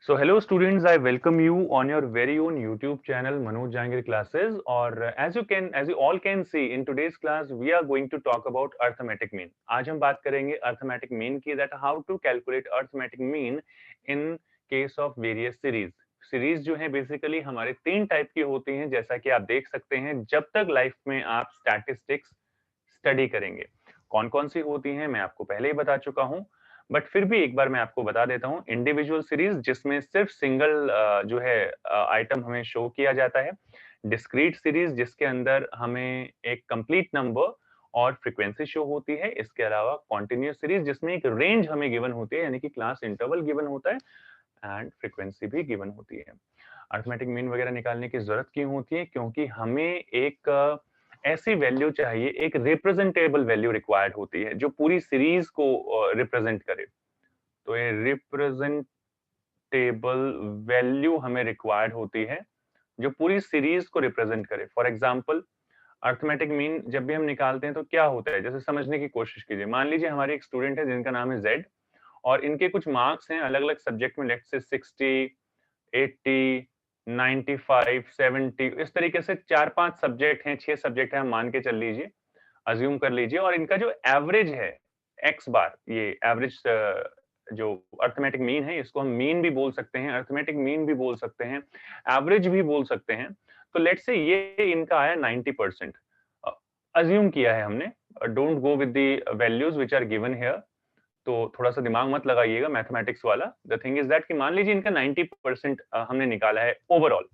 So hello students, I welcome you on your very own YouTube channel Manoj Jahangir classes. और as you all can see in today's class, we are going to talk about arithmetic mean. आज हम बात करेंगे arithmetic mean की that how to calculate arithmetic mean in case of various series. Series जो है basically हमारे तीन type की होती हैं, जैसा कि आप देख सकते हैं जब तक लाइफ में आप स्टैटिस्टिक्स स्टडी करेंगे। कौन कौन सी होती हैं मैं आपको पहले ही बता चुका हूं, बट फिर भी एक बार मैं आपको बता देता हूं। इंडिविजुअल सीरीज जिसमें सिर्फ सिंगल जो है आइटम हमें शो किया जाता है। डिस्क्रीट सीरीज जिसके अंदर हमें एक कंप्लीट नंबर और फ्रीक्वेंसी शो होती है। इसके अलावा कॉन्टिन्यूस सीरीज जिसमें एक रेंज हमें गिवन होती है, यानी कि क्लास इंटरवल गिवन होता है एंड फ्रीक्वेंसी भी गिवन होती है। अरिथमेटिक मीन वगैरह निकालने की जरूरत क्यों होती है? क्योंकि हमें एक ऐसी वैल्यू चाहिए, एक रिप्रेजेंटेबल वैल्यू रिक्वायर्ड होती है जो पूरी सीरीज को रिप्रेजेंट करे। तो ये रिप्रेजेंटेबल वैल्यू हमें रिक्वायर्ड होती है जो पूरी सीरीज को रिप्रेजेंट करे। फॉर एग्जाम्पल अरिथमेटिक मीन जब भी हम निकालते हैं तो क्या होता है, जैसे समझने की कोशिश कीजिए। मान लीजिए हमारे एक स्टूडेंट है जिनका नाम है जेड और इनके कुछ मार्क्स हैं अलग अलग सब्जेक्ट में, लेट्स से 60, 80, 95, 70, इस तरीके से 4-5 सब्जेक्ट हैं, 6 सब्जेक्ट हैं, हम मान के चल लीजिए, अज्यूम कर लीजिए। और इनका जो एवरेज है एक्स बार, ये एवरेज जो अरिथमेटिक मीन है, इसको हम मीन भी बोल सकते हैं, अरिथमेटिक मीन भी बोल सकते हैं, एवरेज भी बोल सकते हैं। तो लेट्स से ये इनका आया 90%, अज्यूम किया है हमने। Don't go with the values which are given here. तो थोड़ा सा दिमाग मत लगाइएगा मैथमेटिक्स वाला। द थिंग इज दैट कि मान लीजिए इनका 90% हमने निकाला है ओवरऑल।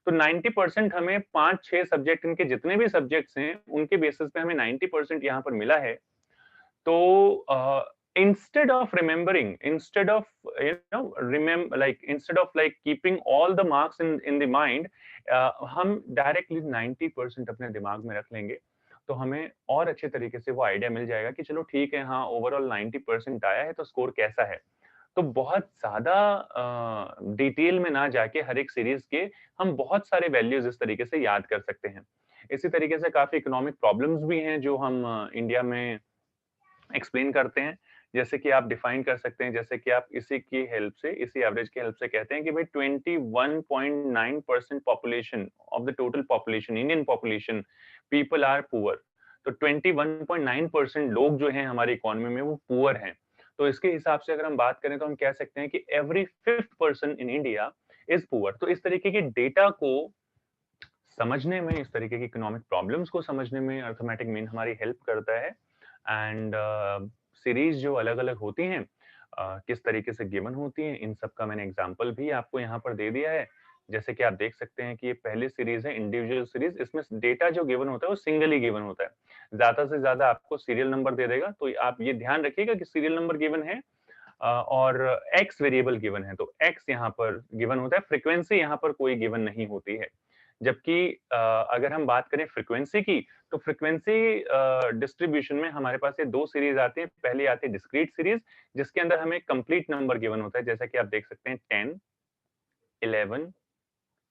तो 90% हमें 5-6 सब्जेक्ट, इनके जितने भी सब्जेक्ट्स हैं उनके बेसिस पे हमें 90% यहाँ पर मिला है। तो instead of remember, like instead of like keeping all the marks in the mind, हम डायरेक्टली 90% अपने दिमाग में रख लेंगे। तो हमें और अच्छे तरीके से वो आइडिया मिल जाएगा कि चलो ठीक है, हाँ ओवरऑल 90% आया है तो स्कोर कैसा है। तो बहुत ज्यादा डिटेल में ना जाके हर एक सीरीज के हम बहुत सारे वैल्यूज इस तरीके से याद कर सकते हैं। इसी तरीके से काफी इकोनॉमिक प्रॉब्लम्स भी हैं जो हम इंडिया में एक्सप्लेन करते हैं। जैसे कि आप डिफाइन कर सकते हैं, जैसे कि आप इसी की हेल्प से, इसी एवरेज की हेल्प से कहते हैं कि भाई 21.9% population of the total population, Indian population, people are poor. तो 21.9% लोग जो हैं हमारी इकोनॉमी में वो पुअर हैं। तो इसके हिसाब से अगर हम बात करें तो हम कह सकते हैं कि every fifth person in India is poor. तो इस तरीके के डेटा को समझने में, इस तरीके की इकोनॉमिक प्रॉब्लम्स को समझने में अरिथमेटिक मीन हमारी हेल्प करता है। एंड सीरीज जो अलग अलग होती हैं, किस तरीके से गिवन होती हैं, इन सब का मैंने एग्जांपल भी आपको यहाँ पर दे दिया है। जैसे कि आप देख सकते हैं कि ये पहली सीरीज है इंडिविजुअल सीरीज, इसमें डेटा जो गिवन होता है वो सिंगल ही गिवन होता है। ज्यादा से ज्यादा आपको सीरियल नंबर दे देगा। तो आप ये ध्यान रखिएगा कि सीरियल नंबर गिवन है और एक्स वेरिएबल गिवन है, तो एक्स यहाँ पर गिवन होता है, फ्रीक्वेंसी यहाँ पर कोई गिवन नहीं होती है। जबकि अगर हम बात करें फ्रीक्वेंसी की, तो फ्रीक्वेंसी डिस्ट्रीब्यूशन में हमारे पास ये दो सीरीज आती है। पहली आती है डिस्क्रीट सीरीज जिसके अंदर हमें कंप्लीट नंबर गिवन होता है, जैसा कि आप देख सकते हैं 10, 11,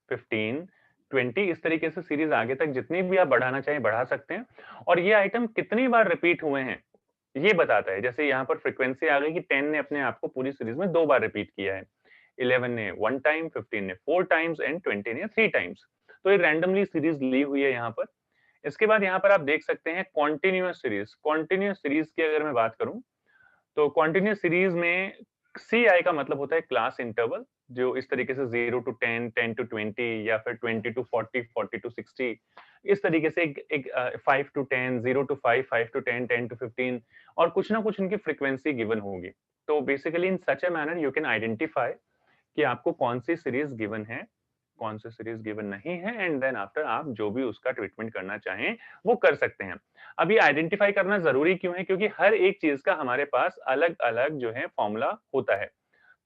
15, 20, इस तरीके से सीरीज आगे तक जितनी भी आप बढ़ाना चाहें बढ़ा सकते हैं। और ये आइटम कितनी बार रिपीट हुए हैं ये बताता है। जैसे यहाँ पर फ्रीक्वेंसी आ गई कि 10 ने अपने आप को पूरी सीरीज में 2 बार रिपीट किया है, 11 ने 1 टाइम, 15 ने 4 टाइम्स एंड 20 ने 3 टाइम्स। तो ये रैंडमली सीरीज ली हुई है यहाँ पर। इसके बाद यहाँ पर आप देख सकते हैं कॉन्टिन्यूअस सीरीज। कॉन्टिन्यूअस सीरीज की अगर मैं बात करूं तो कॉन्टिन्यूअस सीरीज में सी आई का मतलब होता है क्लास इंटरवल, जो इस तरीके से 0 to 10, 10 to 20 या फिर 20 to 40, 40 to 60, इस तरीके से एक 5 to 10, 0 to 5, 5 to 10, 10 to 15, और कुछ ना कुछ इनकी फ्रीक्वेंसी गिवन होगी। तो basically in such a manner you can identify कि आपको कौन सी सीरीज गिवन है, कौन सी सीरीज गिवन नहीं है, एंड देन आफ्टर आप जो भी उसका ट्रीटमेंट करना चाहें वो कर सकते हैं। अब ये आइडेंटिफाई करना जरूरी क्यों है? क्योंकि हर एक चीज का हमारे पास अलग अलग जो है फॉर्मूला होता है।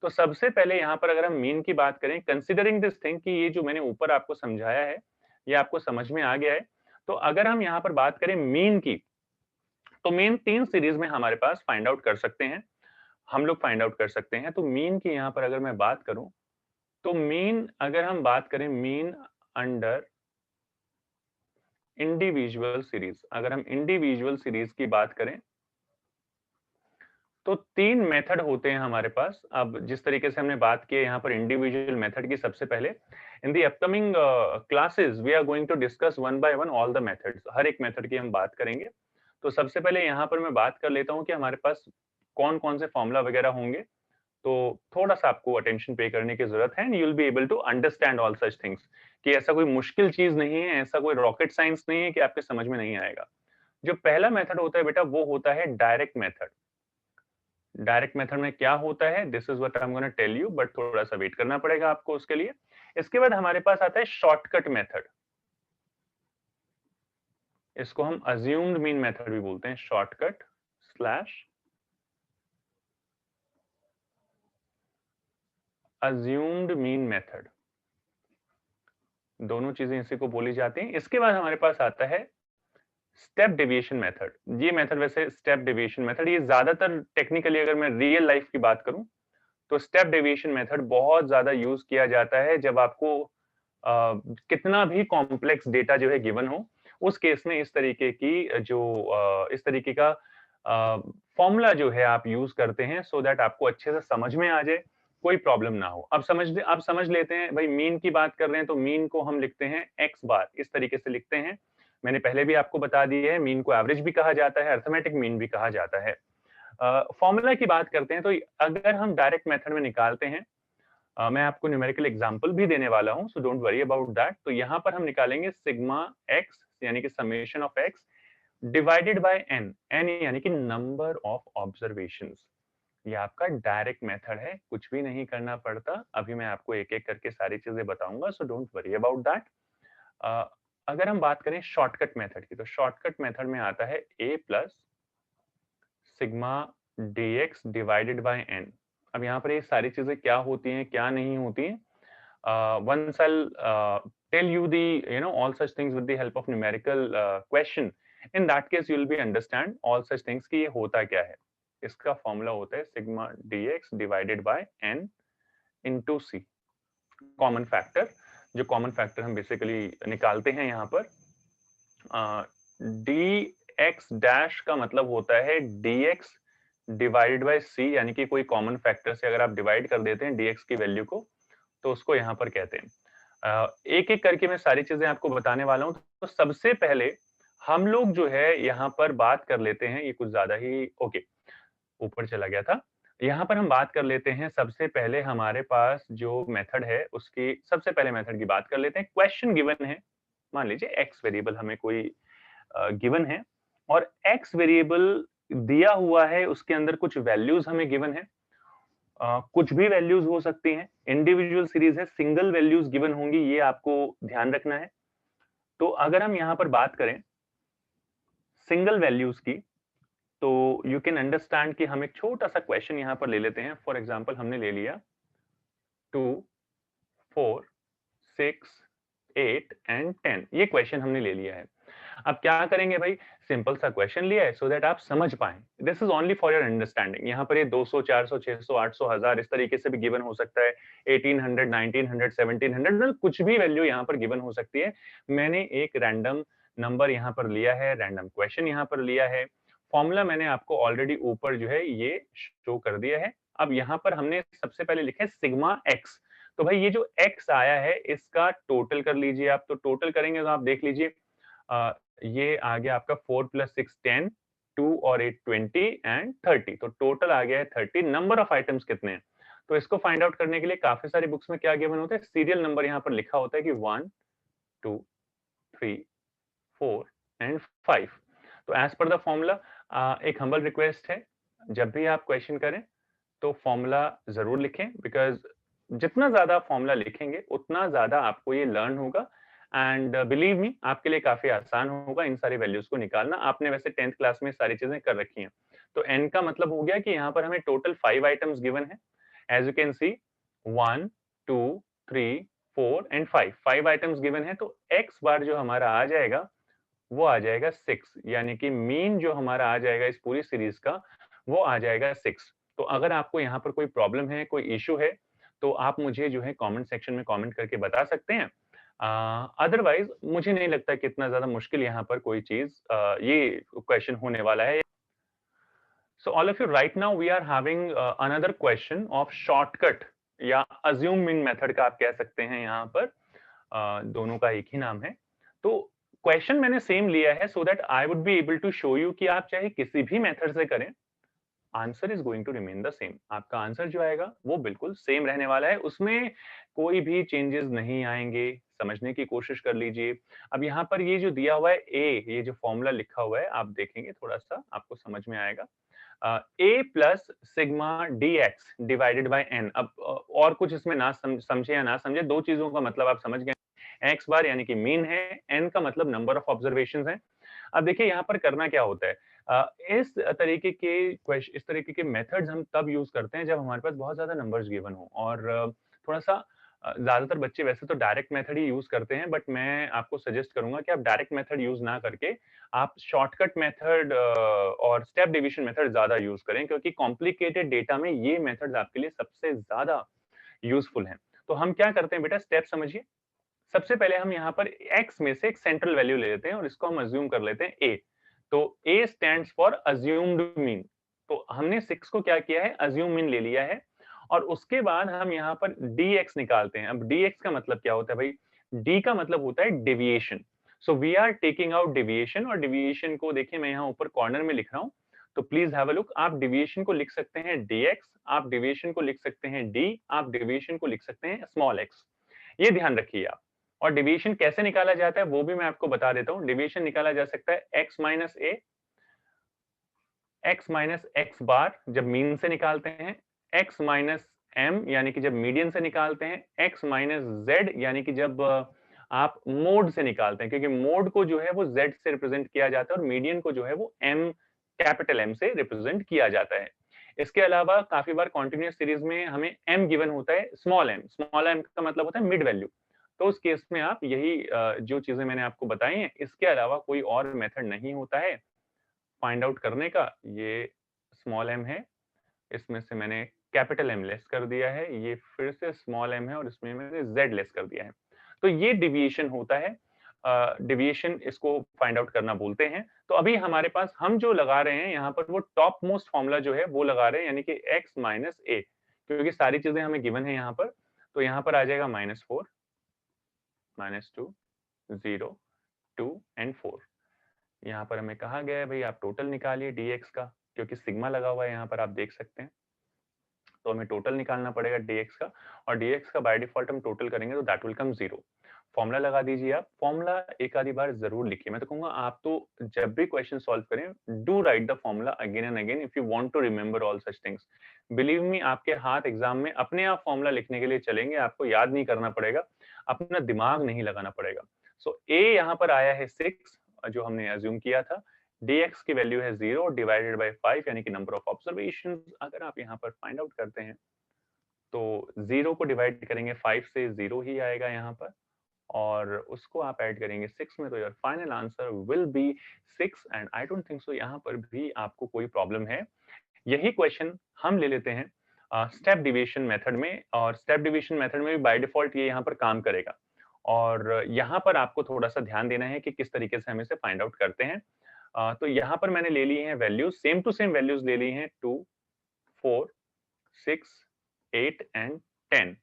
तो सबसे पहले यहाँ पर अगर हम मीन की बात करें, कंसिडरिंग दिस थिंग कि ये जो मैंने ऊपर आपको समझाया है ये आपको समझ में आ गया है, तो अगर हम यहाँ पर बात करें मीन की, तो मीन 3 सीरीज में हमारे पास फाइंड आउट कर सकते हैं, हम लोग फाइंड आउट कर सकते हैं। तो मीन की यहाँ पर अगर मैं बात करूं, तो मीन अगर हम बात करें मीन अंडर इंडिविजुअल सीरीज, अगर हम इंडिविजुअल सीरीज की बात करें तो 3 मेथड होते हैं हमारे पास। अब जिस तरीके से हमने बात की है यहाँ पर इंडिविजुअल मेथड की, सबसे पहले in the upcoming classes we are going to discuss one by one all the methods, हर एक मेथड की हम बात करेंगे। तो सबसे पहले यहाँ पर मैं बात कर लेता हूँ कि हमारे पास कौन-कौन से फॉर्मूला वगैरह होंगे। तो थोड़ा-सा आपको अटेंशन पे करने की ज़रूरत है and you will be able to understand all such things, कि ऐसा कोई मुश्किल चीज़ नहीं है, ऐसा कोई रॉकेट साइंस नहीं है कि आपके समझ में नहीं आएगा। जो पहला मेथड होता है बेटा, वो होता है डायरेक्ट मेथड। डायरेक्ट मेथड में क्या होता है, this is what I am gonna tell you, but थोड़ा सा वेट करना पड़ेगा आपको उसके लिए। इसके बाद हमारे पास आता है शॉर्टकट मेथड। इसको हम अज्यूम्ड मीन मेथड भी बोलते हैं, shortcut slash assumed mean method, दोनों चीजें इसी को बोली जाती हैं। इसके बाद हमारे पास आता है स्टेप डेविएशन मेथड। ये मेथड, वैसे स्टेप डेविएशन मेथड, ये ज्यादातर टेक्निकली अगर मैं रियल लाइफ की बात करूं तो स्टेप डेविएशन मेथड बहुत ज्यादा यूज किया जाता है जब आपको कितना भी कॉम्प्लेक्स डेटा जो है गिवन हो। उस केस में इस तरीके की जो इस तरीके का फॉर्मूला जो है आप यूज करते हैं, सो दैट आपको अच्छे से समझ में आ जाए, कोई प्रॉब्लम ना हो। अब समझ लेते हैं भाई, मीन की बात कर रहे हैं तो मीन को हम लिखते हैं एक्स बार, इस तरीके से लिखते हैं। मैंने पहले भी आपको बता दिया है, मीन को एवरेज भी कहा जाता है, अर्थमेटिक मीन भी कहा जाता है। फॉर्मूला की बात करते हैं तो अगर हम डायरेक्ट मेथड में निकालते हैं, मैं आपको न्यूमेरिकल एग्जांपल भी देने वाला हूं, so don't worry about that. तो यहां पर हम निकालेंगे सिग्मा एक्स यानी कि summation of x divided by n, n यानी कि नंबर ऑफ ऑब्जर्वेशंस। ये आपका डायरेक्ट मेथड है, कुछ भी नहीं करना पड़ता। अभी मैं आपको एक एक करके सारी चीजें बताऊंगा, सो डोंट वरी अबाउट दैट। अगर हम बात करें शॉर्टकट मेथड की, तो शॉर्टकट मेथड में आता है A plus sigma dx divided by n। अब यहाँ पर ये सारी चीजें क्या होती हैं, क्या नहीं होती हैं, once I'll tell you the all such things with the help of numerical question, in that case you will be understand all such things कि ये होता क्या है। इसका फॉर्मूला होता है sigma dx divided by n into c, common factor. जो common factor हम बेसिकली निकालते हैं यहाँ पर, डी एक्स डैश का मतलब होता है dx डिवाइडेड बाय c, यानी कि कोई कॉमन फैक्टर से अगर आप डिवाइड कर देते हैं dx की वैल्यू को, तो उसको यहाँ पर कहते हैं। एक एक करके मैं सारी चीजें आपको बताने वाला हूँ। तो सबसे पहले हम लोग जो है यहाँ पर बात कर लेते हैं, ये कुछ ज्यादा ही ओके ऊपर चला गया था। यहाँ पर हम बात कर लेते हैं, सबसे पहले हमारे पास जो मेथड है उसकी सबसे पहले मेथड की बात कर लेते हैं। क्वेश्चन गिवन है, मान लीजिए एक्स वेरिएबल हमें कोई गिवन है और एक्स वेरिएबल दिया हुआ है, उसके अंदर कुछ वैल्यूज हमें गिवन है। कुछ भी वैल्यूज हो सकती हैं, इंडिविजुअल सीरीज है, सिंगल वैल्यूज गिवन होंगी, ये आपको ध्यान रखना है। तो अगर हम यहाँ पर बात करें सिंगल वैल्यूज की, तो यू कैन अंडरस्टैंड कि हम एक छोटा सा क्वेश्चन यहाँ पर ले लेते हैं। फॉर एग्जाम्पल हमने ले लिया 2, 4, 6, 8 एंड 10, ये क्वेश्चन हमने ले लिया है। अब क्या करेंगे भाई, सिंपल सा क्वेश्चन लिया है सो दैट आप समझ पाए, this is only for your understanding. यहाँ पर ये 200, 400, 600, 800, 1000 इस तरीके से भी गिवन हो सकता है, 1800, 1900, 1700, मतलब कुछ भी वैल्यू यहाँ पर गिवन हो सकती है। मैंने एक रैंडम नंबर यहाँ पर लिया है, रैंडम क्वेश्चन यहाँ पर लिया है। फॉर्मूला मैंने आपको ऑलरेडी ऊपर जो है ये शो कर दिया है। अब यहाँ पर हमने सबसे पहले लिखा है सिग्मा एक्स। तो भाई ये जो एक्स आया है इसका टोटल कर लीजिए आप। तो टोटल करेंगे तो आप देख लीजिए, ये आ गया आपका 4 + 6 10, 2 और 8 20 एंड 30। तो टोटल आ गया है 30। नंबर ऑफ आइटम्स कितने हैं, तो इसको फाइंड आउट करने के लिए काफी सारी बुक्स में क्या गिवन होता है, सीरियल नंबर यहाँ पर लिखा होता है कि 1 2 3 4 एंड 5। तो एज पर द फॉर्मूला, एक हम्बल रिक्वेस्ट है, जब भी आप क्वेश्चन करें तो फॉर्मूला जरूर लिखें, बिकॉज जितना ज्यादा फॉर्मूला लिखेंगे उतना ज्यादा आपको ये लर्न होगा एंड बिलीव मी आपके लिए काफी आसान होगा इन सारी वैल्यूज को निकालना। आपने वैसे 10th क्लास में सारी चीजें कर रखी हैं। तो एन का मतलब हो गया कि यहाँ पर हमें टोटल 5 आइटम्स गिवन है, as you can see 1 2 3 4 and 5, 5 items given है। तो एक्स बार जो हमारा आ जाएगा वो आ जाएगा 6, यानी कि मीन जो हमारा आ जाएगा इस पूरी सीरीज का वो आ जाएगा 6। तो अगर आपको यहाँ पर कोई प्रॉब्लम है, कोई इश्यू है, तो आप मुझे जो है कमेंट सेक्शन में कमेंट करके बता सकते हैं। अदरवाइज मुझे नहीं लगता कि इतना ज्यादा मुश्किल यहाँ पर कोई चीज ये क्वेश्चन होने वाला है। So all of you, right now we are having another question of shortcut या assume min method का आप कह सकते हैं यहाँ पर, दोनों का एक ही नाम है। तो क्वेश्चन मैंने सेम लिया है so that I would be able to show you कि आप चाहे किसी भी मेथड से करें, answer is going to remain the same. आपका आंसर जो आएगा वो बिल्कुल सेम रहने वाला है, उसमें कोई भी चेंजेस नहीं आएंगे। समझने की कोशिश कर लीजिए। अब यहाँ पर ये जो दिया हुआ है ए, ये जो फॉर्मूला लिखा हुआ है आप देखेंगे, थोड़ा सा आपको समझ में आएगा। A plus sigma D X divided by N. अब और कुछ इसमें ना समझे या ना समझे, दो चीजों का मतलब आप समझ गए। एक्स बार यानी कि मीन है, एन का मतलब नंबर ऑफ ऑब्जर्वेशन है। अब देखिए यहाँ पर करना क्या होता है, इस तरीके के मेथड्स हम तब यूज करते हैं जब हमारे पास बहुत ज्यादा नंबर्स गिवन हो, और थोड़ा सा ज्यादातर बच्चे वैसे तो डायरेक्ट मेथड ही यूज करते हैं, बट मैं आपको सजेस्ट करूंगा कि आप डायरेक्ट मेथड यूज ना करके आप शॉर्टकट मेथड और स्टेप डिवीजन मेथड ज्यादा यूज करें, क्योंकि कॉम्प्लिकेटेड डेटा में ये मेथड्स आपके लिए सबसे ज्यादा यूजफुल हैं। तो हम क्या करते हैं बेटा, स्टेप समझिए। सबसे पहले हम यहाँ पर x में से एक सेंट्रल वैल्यू ले लेते हैं और इसको हम अज्यूम कर लेते हैं a। तो a stands for assumed mean. तो हमने 6 को क्या किया है, अज्यूम मीन ले लिया है, और उसके बाद हम यहाँ पर dx निकालते हैं। अब dx का मतलब क्या होता है भाई, d का मतलब होता है deviation. So we are taking out deviation, और डेविएशन को देखिए मैं यहाँ ऊपर कॉर्नर में लिख रहा हूँ, तो प्लीज हैव अ लुक। आप डेविएशन को लिख सकते हैं dx, आप डेविएशन को लिख सकते हैं d, आप डेविएशन को लिख सकते हैं स्मॉल x। ये ध्यान रखिए आप। और डिवीजन कैसे निकाला जाता है वो भी मैं आपको बता देता हूं। डिवीजन निकाला जा सकता है x माइनस ए, x माइनस एक्स बार जब मीन से निकालते हैं, x माइनस m यानी कि जब मीडियन से निकालते हैं, x माइनस z यानी कि जब आप मोड से निकालते हैं, क्योंकि मोड को जो है वो z से रिप्रेजेंट किया जाता है और मीडियन को जो है वो m, कैपिटल M से रिप्रेजेंट किया जाता है। इसके अलावा काफी बार कॉन्टिन्यूस सीरीज में हमें m गिवन होता है, स्मॉल m का मतलब होता है मिड वैल्यू। तो उस केस में आप यही जो चीजें मैंने आपको बताई हैं, इसके अलावा कोई और मेथड नहीं होता है फाइंड आउट करने का। ये स्मॉल m है, इसमें से मैंने कैपिटल M लेस कर दिया है, ये फिर से स्मॉल m है और इसमें मैंने z लेस कर दिया है। तो ये डिविएशन होता है, डिविएशन इसको फाइंड आउट करना बोलते हैं। तो अभी हमारे पास हम जो लगा रहे हैं यहाँ पर वो टॉप मोस्ट फॉर्मूला जो है वो लगा रहे हैं, यानी कि x माइनस ए, क्योंकि सारी चीजें हमें गिवन है यहाँ पर। तो यहाँ पर आ जाएगा -4, -2, 0, 2 एंड 4। यहाँ पर हमें कहा गया है भाई आप टोटल निकालिए dx का, क्योंकि सिग्मा लगा हुआ है यहाँ पर आप देख सकते हैं, तो हमें टोटल निकालना पड़ेगा dx का, और dx का बाय डिफॉल्ट हम टोटल करेंगे तो दैट विल कम 0। फॉर्मूला लगा दीजिए आप। फॉर्मूला एक आधी बार जरूर लिखिए, मैं तो कहूंगा आप तो जब भी क्वेश्चन सॉल्व करें, do write the formula again and again if you want to remember all such things. Believe me, आपके हाथ एग्जाम में अपने आप फॉर्मूला लिखने के लिए चलेंगे, आपको याद नहीं करना पड़ेगा, अपना दिमाग नहीं लगाना पड़ेगा। सो a यहाँ पर आया है 6, जो हमने अज्यूम किया था। dx की वैल्यू है 0 डिवाइडेड बाय 5 यानी कि नंबर ऑफ ऑब्जर्वेशंस। अगर आप यहाँ पर फाइंड आउट करते हैं तो 0 को डिवाइड करेंगे 5 से, 0 ही आएगा यहाँ पर, और उसको आप ऐड करेंगे 6 में, तो your final answer will be 6। And I don't think so यहाँ पर भी आपको कोई प्रॉब्लम है। यही क्वेश्चन हम ले लेते हैं स्टेप डिवीजन मेथड में, और स्टेप डिवीजन मेथड में भी बाय डिफॉल्ट ये यहाँ पर काम करेगा। और यहाँ पर आपको थोड़ा सा ध्यान देना है कि किस तरीके से हम इसे फाइंड आउट करते हैं। तो यहाँ पर मैंने ले ली है values, same to same values ले ली हैं, 2, 4, 6, 8 एंड 10।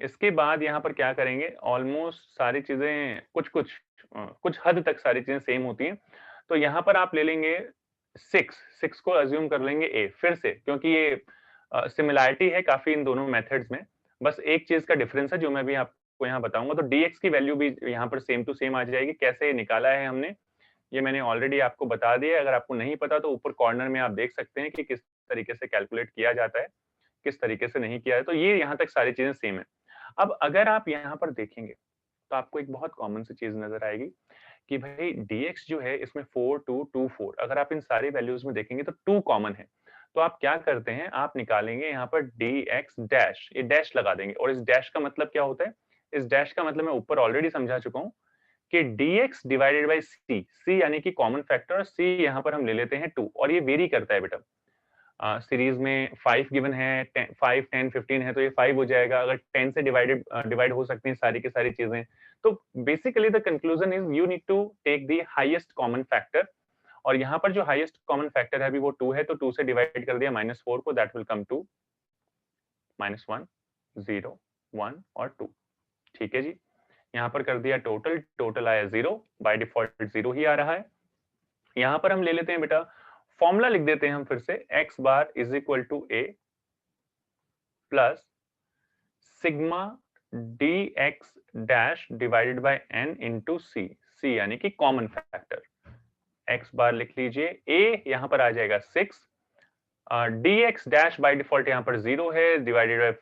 इसके बाद यहाँ पर क्या करेंगे, ऑलमोस्ट सारी चीजें कुछ हद तक सारी चीजें सेम होती हैं। तो यहाँ पर आप ले लेंगे 6 को अज्यूम कर लेंगे ए फिर से, क्योंकि ये सिमिलैरिटी है काफी इन दोनों मेथड्स में। बस एक चीज का डिफरेंस है जो मैं भी आपको यहाँ बताऊंगा। तो dx की वैल्यू भी यहाँ पर सेम टू सेम आ जाएगी। कैसे निकाला है हमने, ये मैंने ऑलरेडी आपको बता दिया है। अगर आपको नहीं पता तो ऊपर कॉर्नर में आप देख सकते हैं कि किस तरीके से कैलकुलेट किया जाता है, किस तरीके से नहीं किया है। तो ये यहाँ तक सारी चीजें सेम है। अब अगर आप यहाँ पर देखेंगे तो आपको एक बहुत कॉमन सी चीज नजर आएगी कि भाई dx जो है इसमें 4, 2, 2, 4, अगर आप इन सारी वैल्यूज में देखेंगे तो 2 कॉमन है। तो आप क्या करते हैं, आप निकालेंगे यहाँ पर dx डैश, ये डैश लगा देंगे। और इस डैश का मतलब क्या होता है, इस डैश का मतलब मैं ऊपर ऑलरेडी समझा चुका हूँ कि dx डिवाइडेड बाई c यानी कि कॉमन फैक्टर, c यहाँ पर हम ले लेते हैं 2, और ये वेरी करता है बेटा। सीरीज में 5 गिवन है, 5, 10, 15 है, तो ये 5 हो जाएगा। अगर 10 से डिवाइड हो सकती हैं सारी की सारी चीजें। तो basically the conclusion is you need to take the highest common factor, और यहाँ पर जो हाईएस्ट कॉमन फैक्टर है अभी वो 2 है, तो 2 से डिवाइड कर दिया -4 को, दैट विल कम टू -1, 0, 1 और 2। ठीक है जी। यहाँ पर कर दिया टोटल, टोटल आया 0, बाय डिफॉल्ट 0 ही आ रहा है। यहाँ पर हम ले लेते हैं बेटा, फॉर्मूला लिख देते हैं हम फिर से, x bar is equal to a plus sigma dx dash divided by n into C, C यानी कि कॉमन फैक्टर। x बार लिख लीजिए, a यहाँ पर आ जाएगा 6, dx डैश बाय डिफॉल्ट यहाँ पर 0 है, डिवाइडेड बाय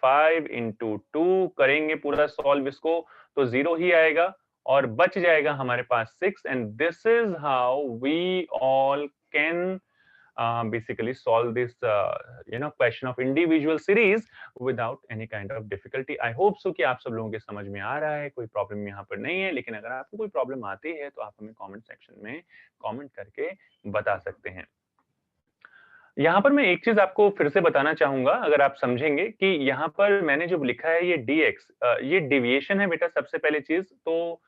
5 इंटू 2, करेंगे पूरा सॉल्व इसको तो 0 ही आएगा और बच जाएगा हमारे पास 6, and this is how we all can basically solve this question of individual series without any kind of difficulty. I hope so कि आप सब लोगों के समझ में आ रहा है, कोई प्रॉब्लम यहाँ पर नहीं है, लेकिन अगर आपको कोई प्रॉब्लम आती है तो आप हमें कमेंट सेक्शन में कमेंट करके बता सकते हैं। यहाँ पर मैं एक चीज आपको फिर से बताना चाहूंगा, अगर आप समझेंगे कि यहाँ पर मैंने जो लिखा है ये dx, ये डिविएशन है बेटा। सबसे पहले चीज तो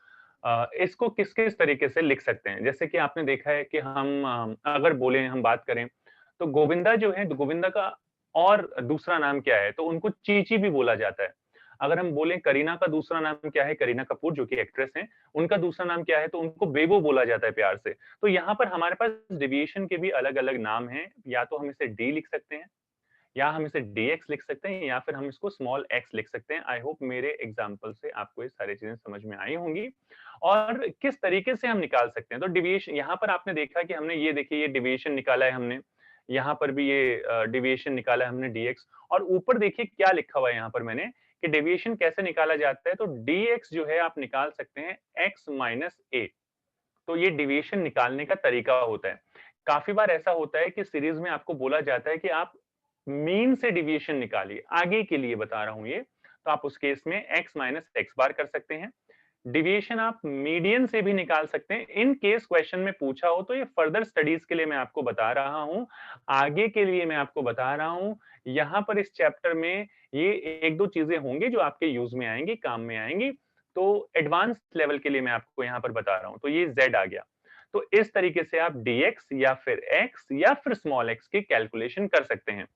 इसको किस किस तरीके से लिख सकते हैं, जैसे कि आपने देखा है कि हम अगर बोले हम बात करें तो गोविंदा जो है, गोविंदा का और दूसरा नाम क्या है, तो उनको चीची भी बोला जाता है। अगर हम बोले करीना का दूसरा नाम क्या है, करीना कपूर जो कि एक्ट्रेस हैं, उनका दूसरा नाम क्या है, तो उनको बेबो बोला जाता है प्यार से। तो यहाँ पर हमारे पास डेविएशन के भी अलग अलग नाम हैं, या तो हम इसे डी लिख सकते हैं, या हम इसे dx लिख सकते हैं, या फिर हम इसको स्मॉल x लिख सकते हैं। आई होप मेरे एग्जाम्पल से आपको ये सारी चीजें समझ में आई होंगी और किस तरीके से हम निकाल सकते हैं। तो डिविएशन यहाँ पर आपने देखा कि हमने ये देखिए ये डिविएशन निकाला है हमने, यहाँ पर भी ये डिविएशन निकाला है हमने dx, और ऊपर देखिए क्या लिखा हुआ है यहाँ पर मैंने कि डेविएशन कैसे निकाला जाता है। तो dx जो है आप निकाल सकते हैं x माइनस a। तो ये डिविएशन निकालने का तरीका होता है। काफी बार ऐसा होता है कि सीरीज में आपको बोला जाता है कि आप मीन से डिविएशन निकालिए, आगे के लिए बता रहा हूं ये, तो आप उस केस में x माइनस एक्स बार कर सकते हैं। डिविएशन आप मीडियन से भी निकाल सकते हैं। इन केस क्वेश्चन में पूछा हो तो ये फर्दर स्टडीज के लिए मैं आपको बता रहा हूं, आगे के लिए मैं आपको बता रहा हूं। यहाँ पर इस चैप्टर में ये एक दो चीजें होंगी जो आपके यूज में आएंगी, काम में आएंगी, तो एडवांस लेवल के लिए मैं आपको यहाँ पर बता रहा हूँ। तो ये z आ गया, तो इस तरीके से आप dx या फिर x या फिर स्मॉल x की कैलकुलेशन कर सकते हैं।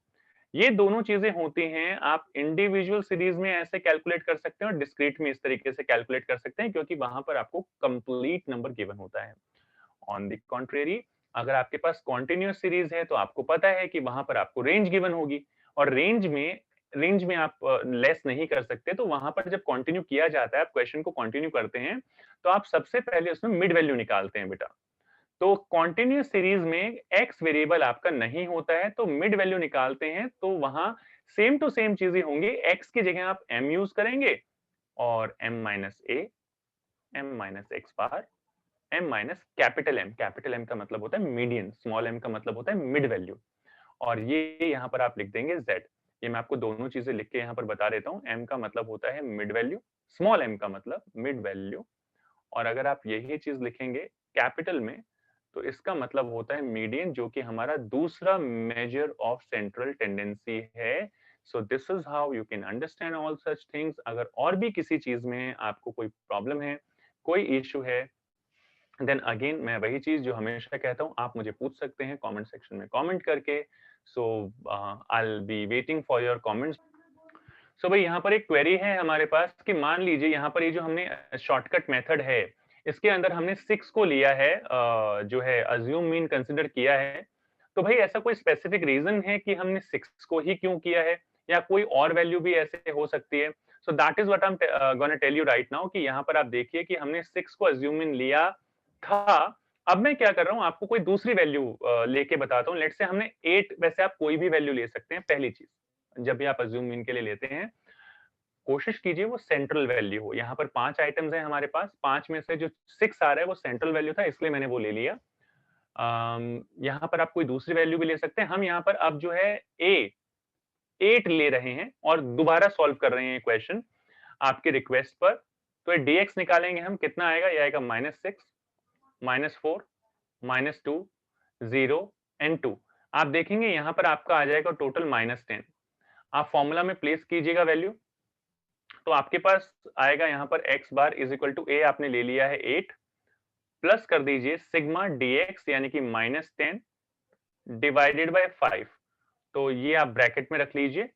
ये दोनों चीजें होती हैं, आप इंडिविजुअल सीरीज में ऐसे कैलकुलेट कर सकते हैं और डिस्क्रीट में इस तरीके से कैलकुलेट कर सकते हैं, क्योंकि वहां पर आपको कंप्लीट नंबर गिवन होता है। ऑन द कॉन्ट्रेरी, अगर आपके पास कॉन्टिन्यूअस सीरीज है तो आपको पता है कि वहां पर आपको रेंज गिवन होगी, और रेंज में आप लेस नहीं कर सकते। तो वहां पर जब कंटिन्यू किया जाता है, आप क्वेश्चन को कंटिन्यू करते हैं, तो आप सबसे पहले उसमें मिड वैल्यू निकालते हैं बेटा। तो कॉन्टिन्यूस सीरीज में x वेरिएबल आपका नहीं होता है, तो मिड वैल्यू निकालते हैं, तो वहां सेम टू सेम चीजें होंगी। x की जगह आप m यूज करेंगे और m minus a, m minus x bar, m minus capital M का मतलब होता है मीडियन, स्मॉल m का मतलब होता है मिड वैल्यू, और ये यहाँ पर आप लिख देंगे z। ये मैं आपको दोनों चीजें लिख के यहाँ पर बता देता हूँ। m का मतलब होता है मिड वैल्यू, स्मॉल m का मतलब मिड वैल्यू, और अगर आप यही चीज लिखेंगे कैपिटल में तो इसका मतलब होता है मीडियन, जो कि हमारा दूसरा मेजर ऑफ सेंट्रल टेंडेंसी है। So this is how you can understand all such things. अगर और भी किसी चीज में आपको कोई प्रॉब्लम है, कोई इश्यू है, देन अगेन मैं वही चीज जो हमेशा कहता हूँ, आप मुझे पूछ सकते हैं कमेंट सेक्शन में कमेंट करके। So I will be waiting for your comments. So भाई यहाँ पर एक क्वेरी है हमारे पास कि मान लीजिए यहाँ पर ये जो हमने शॉर्टकट मेथड है, इसके अंदर हमने 6 को लिया है, जो है अज्यूम मीन कंसिडर किया है। तो भाई ऐसा कोई स्पेसिफिक रीजन है कि हमने 6 को ही क्यों किया है, या कोई और वैल्यू भी ऐसे हो सकती है? So that is what I am gonna tell you right now, कि यहाँ पर आप देखिए कि हमने 6 को अज्यूम मीन लिया था। अब मैं क्या कर रहा हूँ, आपको कोई दूसरी वैल्यू लेके बताता हूँ। लेट्स से हमने 8, वैसे आप कोई भी वैल्यू ले सकते हैं। पहली चीज, जब भी आप अज्यूम मीन के लिए लेते हैं, कोशिश कीजिए वो सेंट्रल वैल्यू हो। यहाँ पर 5 आइटम्स हैं हमारे पास, 5 में से जो 6 आ रहा है वो सेंट्रल वैल्यू था, इसलिए मैंने वो ले लिया। यहाँ पर आप कोई दूसरी वैल्यू भी ले सकते हैं। हम यहाँ पर अब जो है 8 ले रहे हैं और दोबारा सॉल्व कर रहे हैं क्वेश्चन आपके रिक्वेस्ट पर। तो ये dx निकालेंगे हम, कितना आएगा? ये आएगा -6, -4, -2, 0 एंड 2। आप देखेंगे यहाँ पर आपका आ जाएगा टोटल -10। आप फॉर्मूला में प्लेस कीजिएगा वैल्यू, तो आपके पास आएगा यहाँ पर x bar is equal to a, आपने ले लिया है 8, प्लस कर दीजिए सिग्मा dx यानी कि -10 डिवाइडेड बाय 5। तो ये आप ब्रैकेट में रख लीजिए।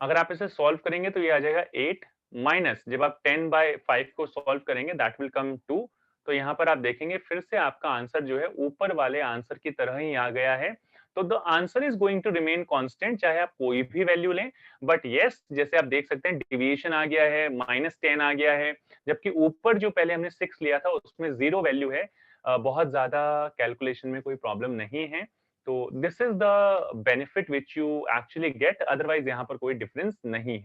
अगर आप इसे सॉल्व करेंगे तो ये आ जाएगा 8 माइनस जब आप 10/5 को सॉल्व करेंगे दैट विल कम 2। तो यहाँ पर आप देखेंगे फिर से आपका आंसर जो है ऊपर वाले आंसर की तरह ही आ गया है। तो the answer is going to remain constant चाहे आप कोई भी वैल्यू लें। बट यस जैसे आप देख सकते हैं डिविएशन आ गया है, -10 आ गया है, जबकि ऊपर जो पहले हमने 6 लिया था उसमें 0 वैल्यू है। बहुत ज़्यादा कैलकुलेशन में कोई प्रॉब्लम नहीं है। तो this is the benefit which you actually get, otherwise यहाँ पर कोई डिफरेंस नहीं है।